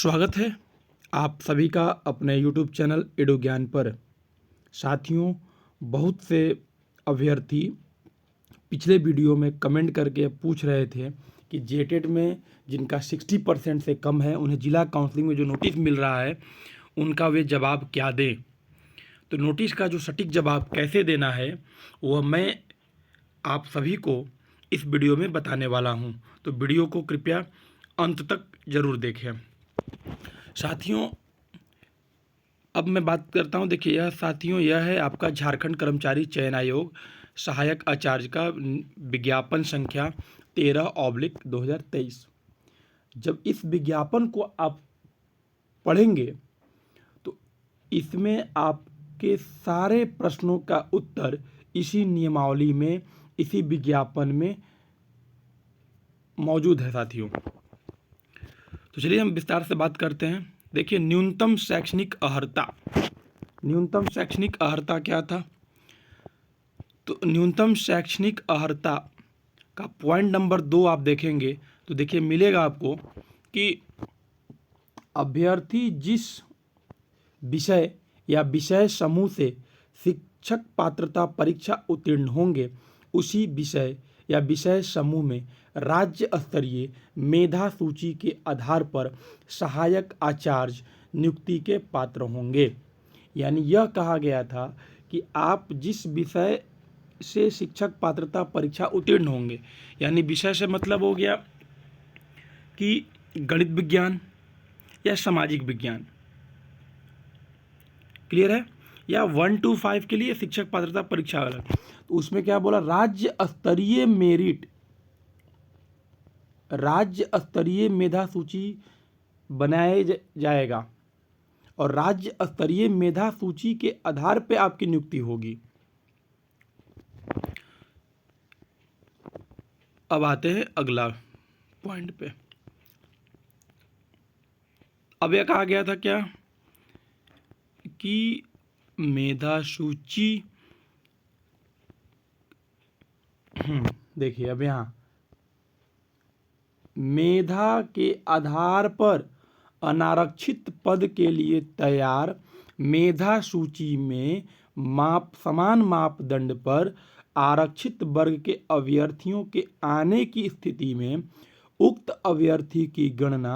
स्वागत है आप सभी का अपने YouTube चैनल एडु ज्ञान पर। साथियों, बहुत से अभ्यर्थी पिछले वीडियो में कमेंट करके पूछ रहे थे कि जेटेट में जिनका 60% से कम है उन्हें जिला काउंसलिंग में जो नोटिस मिल रहा है उनका वे जवाब क्या दें। तो नोटिस का जो सटीक जवाब कैसे देना है वह मैं आप सभी को इस वीडियो में बताने वाला हूं। तो वीडियो को कृपया अंत तक ज़रूर देखें। साथियों, अब मैं बात करता हूं। देखिए यह है आपका झारखंड कर्मचारी चयन आयोग सहायक आचार्य का विज्ञापन संख्या 13/2023। जब इस विज्ञापन को आप पढ़ेंगे तो इसमें आपके सारे प्रश्नों का उत्तर इसी नियमावली में, इसी विज्ञापन में मौजूद है। साथियों, तो चलिए हम विस्तार से बात करते हैं। देखिए, न्यूनतम शैक्षणिक अर्हता क्या था? तो न्यूनतम शैक्षणिक अर्हता का पॉइंट नंबर 2 आप देखेंगे तो देखिए मिलेगा आपको कि अभ्यर्थी जिस विषय या विषय समूह से शिक्षक पात्रता परीक्षा उत्तीर्ण होंगे उसी विषय या विषय समूह में राज्य स्तरीय मेधा सूची के आधार पर सहायक आचार्य नियुक्ति के पात्र होंगे। यानी यह कहा गया था कि आप जिस विषय से शिक्षक पात्रता परीक्षा उत्तीर्ण होंगे, यानी विषय से मतलब हो गया कि गणित विज्ञान या सामाजिक विज्ञान, क्लियर है, या 1 to 5 के लिए शिक्षक पात्रता परीक्षा अलग। तो उसमें क्या बोला, राज्य स्तरीय मेधा सूची बनाए जाएगा और राज्य स्तरीय मेधा सूची के आधार पे आपकी नियुक्ति होगी। अब आते हैं अगला पॉइंट पे। अब यह कहा गया था क्या कि मेधा सूची, देखिए अब यहाँ मेधा के आधार पर अनारक्षित पद के लिए तैयार मेधा सूची में समान मापदंड पर आरक्षित वर्ग के अभ्यर्थियों के आने की स्थिति में उक्त अभ्यर्थी की गणना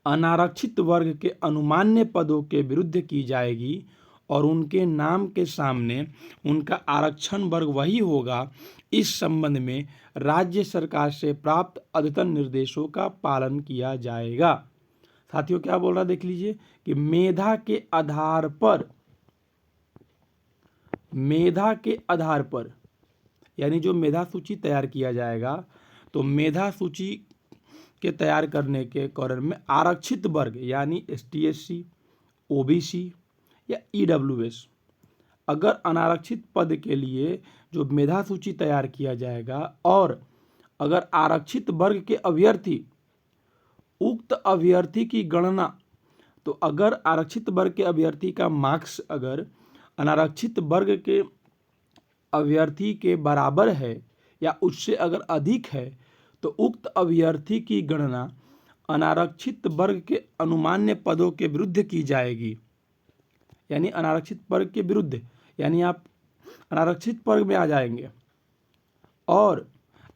अनारक्षित वर्ग के अनुमान्य पदों के विरुद्ध की जाएगी और उनके नाम के सामने उनका आरक्षण वर्ग वही होगा। इस संबंध में राज्य सरकार से प्राप्त अद्यतन निर्देशों का पालन किया जाएगा। साथियों, क्या बोल रहा है देख लीजिए कि मेधा के आधार पर यानी जो मेधा सूची तैयार किया जाएगा तो मेधा सूची के तैयार करने के कारण में आरक्षित वर्ग यानी ST SC OBC या EWS, अगर अनारक्षित पद के लिए जो मेधा सूची तैयार किया जाएगा और अगर आरक्षित वर्ग के अभ्यर्थी उक्त अभ्यर्थी की गणना, तो अगर आरक्षित वर्ग के अभ्यर्थी का मार्क्स अगर अनारक्षित वर्ग के अभ्यर्थी के बराबर है या उससे अगर अधिक है तो उक्त अभ्यर्थी की गणना अनारक्षित वर्ग के अनुमान्य पदों के विरुद्ध की जाएगी। यानी अनारक्षित वर्ग के विरुद्ध, यानी आप अनारक्षित वर्ग में आ जाएंगे और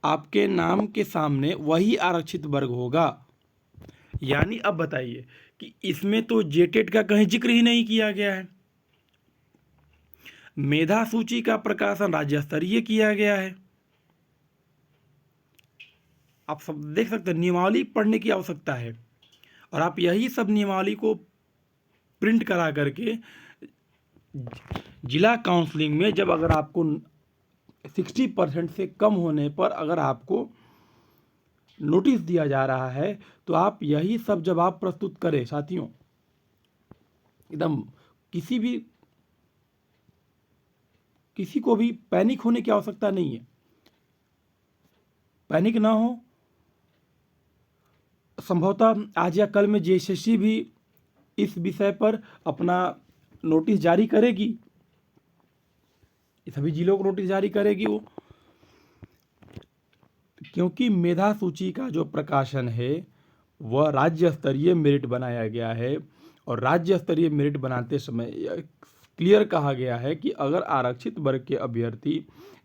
आपके नाम के सामने वही आरक्षित वर्ग होगा। यानी अब बताइए कि इसमें तो जेटेट का कहीं जिक्र ही नहीं किया गया है। मेधा सूची का प्रकाशन राज्य स्तरीय किया गया है। आप सब देख सकते हैं, नियमावली पढ़ने की आवश्यकता है और आप यही सब नियमावली को प्रिंट करा करके जिला काउंसलिंग में जब अगर आपको 60% से कम होने पर अगर आपको नोटिस दिया जा रहा है तो आप यही सब जवाब प्रस्तुत करें। साथियों, एकदम किसी को भी पैनिक होने की आवश्यकता नहीं है। पैनिक ना हो। संभवतः आज या कल में JSSC भी इस विषय पर अपना नोटिस जारी करेगी, सभी जिलों को नोटिस जारी करेगी वो, क्योंकि मेधा सूची का जो प्रकाशन है वह राज्य स्तरीय मेरिट बनाया गया है। और राज्य स्तरीय मेरिट बनाते समय क्लियर कहा गया है कि अगर आरक्षित वर्ग के अभ्यर्थी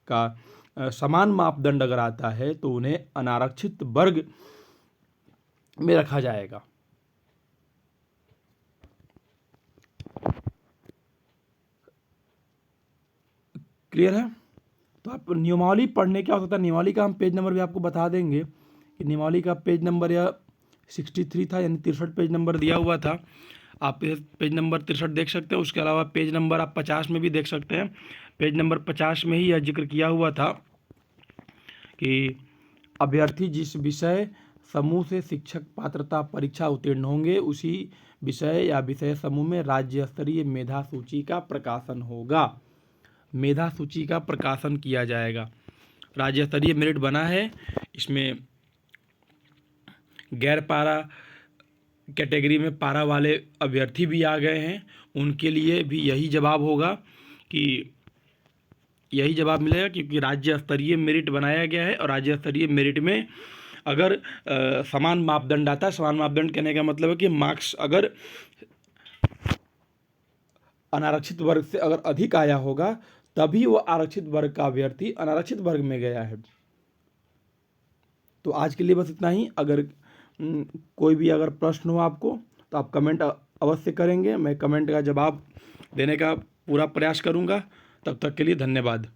का समान मापदंड अगर आता है तो उन्हें अनारक्षित वर्ग में रखा जाएगा। क्लियर है? तो आप नियमावली पढ़ने की आवश्यकता, नियमावली का हम पेज नंबर भी आपको बता देंगे कि नियमावली का पेज नंबर या 63 था, यानी 63 पेज नंबर दिया हुआ था। आप पेज नंबर 63 देख सकते हैं। उसके अलावा पेज नंबर आप 50 में भी देख सकते हैं। पेज नंबर 50 में ही यह जिक्र किया हुआ था कि अभ्यर्थी जिस विषय समूह से शिक्षक पात्रता परीक्षा उत्तीर्ण होंगे उसी विषय या विषय समूह में राज्य स्तरीय मेधा सूची का प्रकाशन होगा। मेधा सूची का प्रकाशन किया जाएगा। राज्य स्तरीय मेरिट बना है, इसमें गैर पारा कैटेगरी में पारा वाले अभ्यर्थी भी आ गए हैं, उनके लिए भी यही जवाब होगा कि यही जवाब मिलेगा, क्योंकि राज्य स्तरीय मेरिट बनाया गया है। और राज्य स्तरीय मेरिट में अगर समान मापदंड आता है, समान मापदंड कहने का मतलब है कि मार्क्स अगर अनारक्षित वर्ग से अगर अधिक आया होगा तभी वो आरक्षित वर्ग का अभ्यर्थी अनारक्षित वर्ग में गया है। तो आज के लिए बस इतना ही। अगर कोई भी अगर प्रश्न हो आपको तो आप कमेंट अवश्य करेंगे, मैं कमेंट का जवाब देने का पूरा प्रयास करूंगा। तब तक के लिए धन्यवाद।